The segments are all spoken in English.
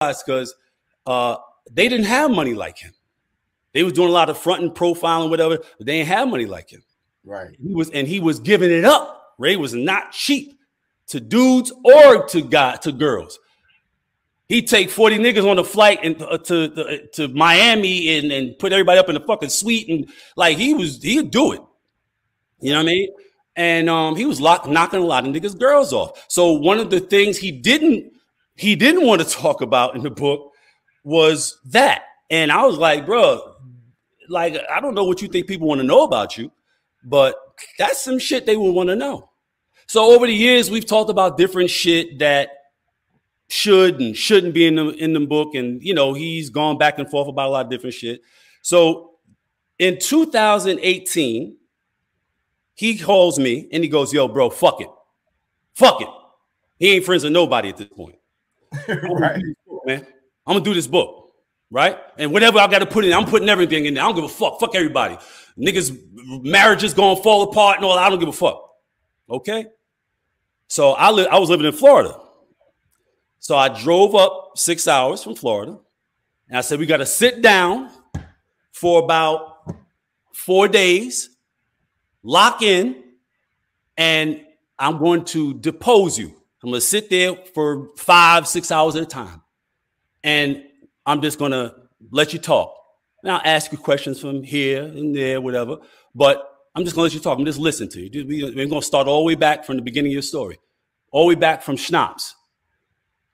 because they didn't have money like him. They was doing a lot of front and profiling, whatever, but they didn't have money like him. Right. He was giving it up. Ray was not cheap to dudes or to girls. He'd take 40 niggas on a flight and to Miami and put everybody up in the fucking suite, and like he'd do it. You know what I mean? And he was knocking a lot of niggas' girls off. So one of the things he didn't want to talk about in the book was that. And I was like, bro, like, I don't know what you think people want to know about you, but that's some shit they would want to know. So over the years, we've talked about different shit that should and shouldn't be in the book. And, you know, he's gone back and forth about a lot of different shit. So in 2018, he calls me and he goes, yo, bro, fuck it. Fuck it. He ain't friends with nobody at this point. Right. Man, I'm going to do this book. Right. And whatever I got to put in, I'm putting everything in there. I don't give a fuck. Fuck everybody. Niggas, marriages going to fall apart and all that. I don't give a fuck. Okay. So I was living in Florida. So I drove up 6 hours from Florida, and I said, we got to sit down for about 4 days, lock in, and I'm going to depose you. I'm going to sit there for 5, 6 hours at a time, and I'm just going to let you talk. And I'll ask you questions from here and there, whatever, but I'm just going to let you talk. I'm just listening to you. We're going to start all the way back from the beginning of your story, all the way back from schnapps.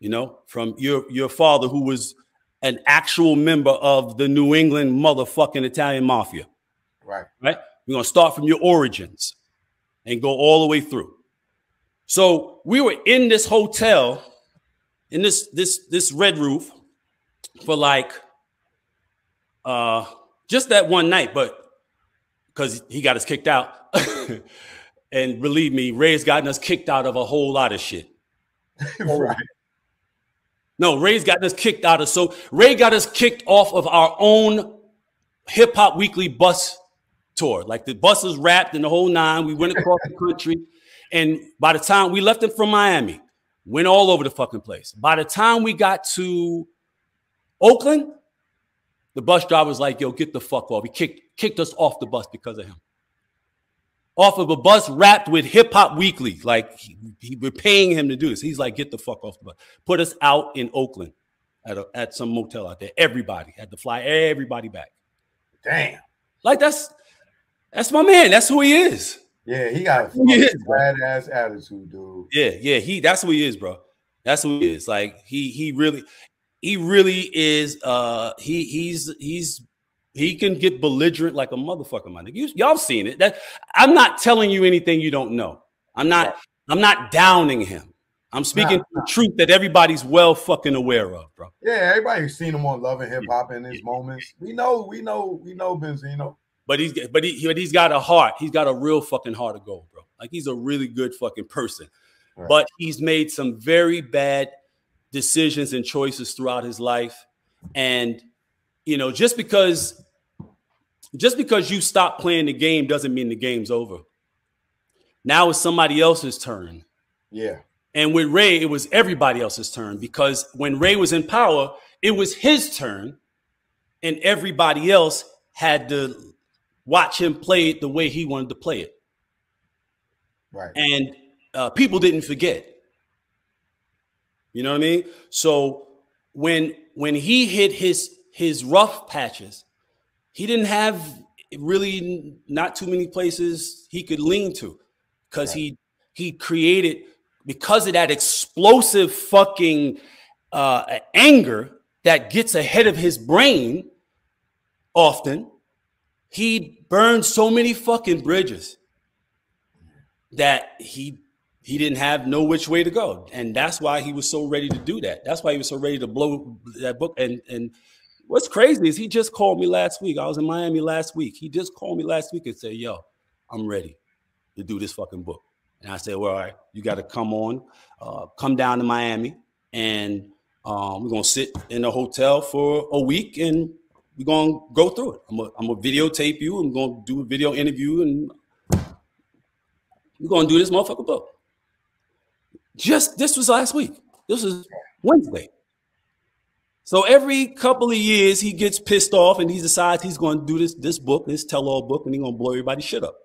You know, from your father, who was an actual member of the New England motherfucking Italian mafia. Right. Right. We're going to start from your origins and go all the way through. So we were in this hotel in this red roof for like just that one night, but because he got us kicked out. And believe me, Ray's gotten us kicked out of a whole lot of shit. Right. No, Ray's got us kicked out of, so Ray got us kicked off of our own Hip Hop Weekly bus tour. Like the bus was wrapped in the whole nine. We went across the country. And by the time we left it from Miami, went all over the fucking place. By the time we got to Oakland, the bus driver was like, yo, get the fuck off. He kicked us off the bus because of him. Off of a bus wrapped with Hip Hop Weekly. Like we're paying him to do this. He's like, get the fuck off the bus. Put us out in Oakland at some motel out there. Everybody had to fly everybody back. Damn. Like that's my man. That's who he is. Yeah, he got a badass attitude, dude. Yeah. That's who he is, bro. That's who he is. Like he really is. He can get belligerent like a motherfucker, my nigga. Y'all seen it. That I'm not telling you anything you don't know. I'm not downing him. I'm speaking the truth that everybody's well fucking aware of, bro. Yeah, everybody's seen him on Love and Hip Hop in his moments. We know Benzino. But he's got a heart. He's got a real fucking heart of gold, bro. Like he's a really good fucking person. Right. But he's made some very bad decisions and choices throughout his life. And you know, just because you stop playing the game doesn't mean the game's over. Now it's somebody else's turn. Yeah. And with Ray, it was everybody else's turn, because when Ray was in power, it was his turn, and everybody else had to watch him play it the way he wanted to play it. Right. And people didn't forget. You know what I mean? So when he hit his rough patches, he didn't have really not too many places he could lean to, because he created, because of that explosive fucking anger that gets ahead of his brain often, he burned so many fucking bridges that he didn't have no which way to go. And that's why he was so ready to do that. That's why he was so ready to blow that book. And what's crazy is he just called me last week. I was in Miami last week. He just called me last week and said, yo, I'm ready to do this fucking book. And I said, well, all right, you got to come down to Miami, and we're going to sit in a hotel for a week, and we're going to go through it. I'm going to videotape you. I'm going to do a video interview, and we're going to do this motherfucking book. This was last week. This was Wednesday. So every couple of years, he gets pissed off and he decides he's going to do this book, this tell-all book, and he's going to blow everybody's shit up.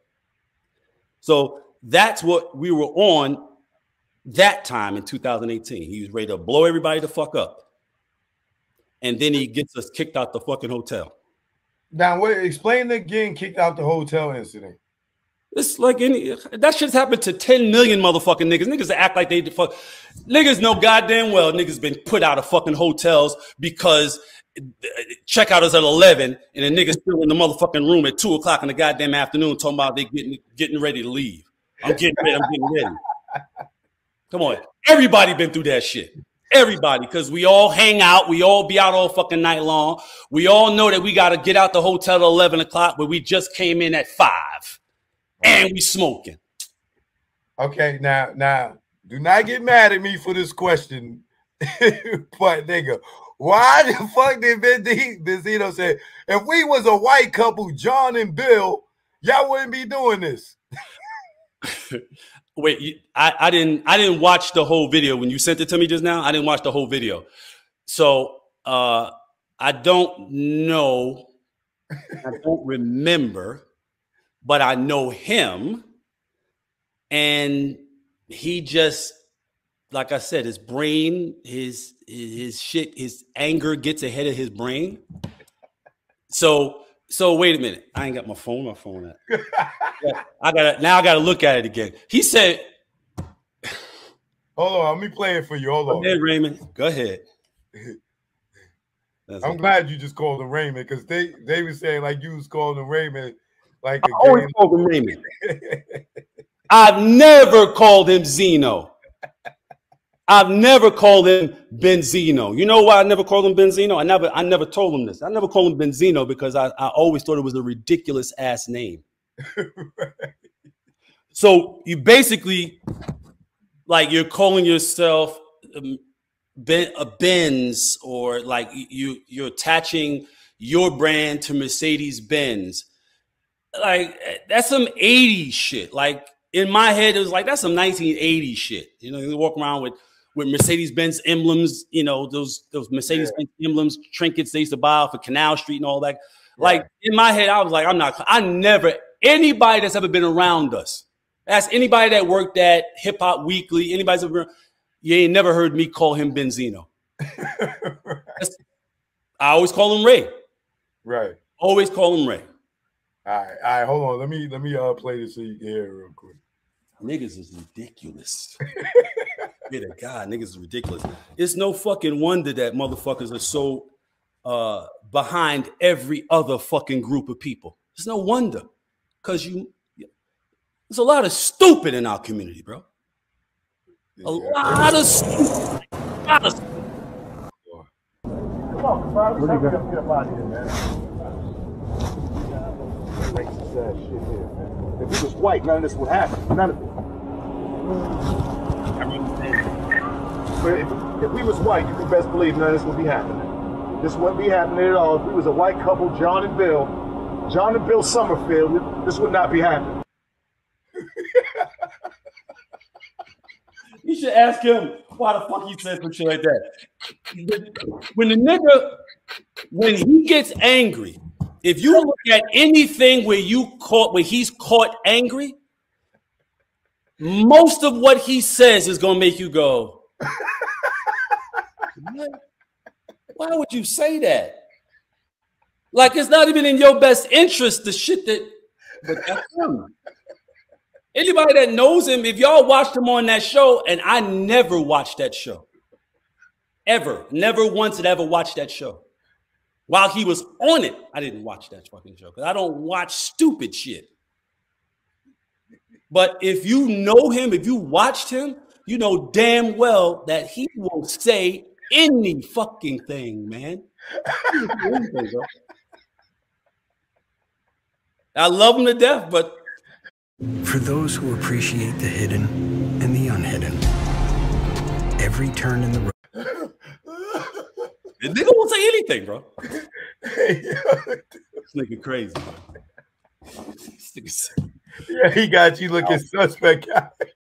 So that's what we were on that time in 2018. He was ready to blow everybody the fuck up. And then he gets us kicked out the fucking hotel. Now, wait, explain the getting kicked out the hotel incident. It's like that shit's happened to 10 million motherfucking niggas. Niggas that act like they fuck. Niggas know goddamn well niggas been put out of fucking hotels because checkout is at 11 and a nigga's still in the motherfucking room at 2 o'clock in the goddamn afternoon talking about they getting ready to leave. I'm getting ready. Come on. Everybody been through that shit. Everybody, because we all hang out. We all be out all fucking night long. We all know that we got to get out the hotel at 11 o'clock, but we just came in at 5 and we smoking. Okay, now, do not get mad at me for this question, but nigga, why the fuck did Benzino say, if we was a white couple, John and Bill, y'all wouldn't be doing this? Wait, I didn't watch the whole video when you sent it to me just now. I didn't watch the whole video, so I don't know. I don't remember, but I know him, and he just, like I said, his brain, his shit, his anger gets ahead of his brain. So wait a minute. I ain't got my phone. My phone. I gotta look at it again. He said, "Hold on, let me play it for you. Hold on." Go ahead, Raymond. Go ahead. I'm glad you just called him Raymond because they were saying like you was calling him Raymond. Like I always called him Raymond. I've never called him Zeno. I've never called him Benzino. You know why I never called him Benzino? I never told him this. I never called him Benzino because I always thought it was a ridiculous ass name. Right. So you basically, like, you're calling yourself a Benz, or like you're attaching your brand to Mercedes-Benz. Like, that's some 80s shit. Like, in my head, it was like, that's some 1980s shit. You know, you walk around with Mercedes-Benz emblems, you know, those Mercedes-Benz emblems, trinkets they used to buy off of Canal Street and all that. Like, in my head, I was like, anybody that's ever been around us, ask anybody that worked at Hip Hop Weekly, anybody's ever, you ain't never heard me call him Benzino. I always call him Ray. Right. Always call him Ray. All right, hold on. Let me play this so you can hear it real quick. Niggas is ridiculous. Yeah, God, niggas is ridiculous. It's no fucking wonder that motherfuckers are so behind every other fucking group of people. It's no wonder, because there's a lot of stupid in our community, bro. A lot of stupid. A lot of stupid. Come on, Cavario. Let's get up out of here, man. Racist ass shit here, man. If we was white, none of this would happen. None of it. But if we was white, you can best believe none of this would be happening. This wouldn't be happening at all. If we was a white couple, John and Bill Summerfield, this would not be happening. You should ask him why the fuck he said some shit like that. When he gets angry, if you look at anything where he's caught angry, most of what he says is gonna make you go, what? Why would you say that? Like, it's not even in your best interest, the shit that, but that's him. Anybody that knows him, if y'all watched him on that show, and I never watched that show. Ever. Never once had ever watched that show. While he was on it, I didn't watch that fucking show because I don't watch stupid shit. But if you know him, if you watched him, you know damn well that he will say any fucking thing, man. I love him to death, but for those who appreciate the hidden and the unhidden, every turn in the road. The nigga won't say anything, bro. This nigga crazy, bro. Yeah, he got you looking suspect.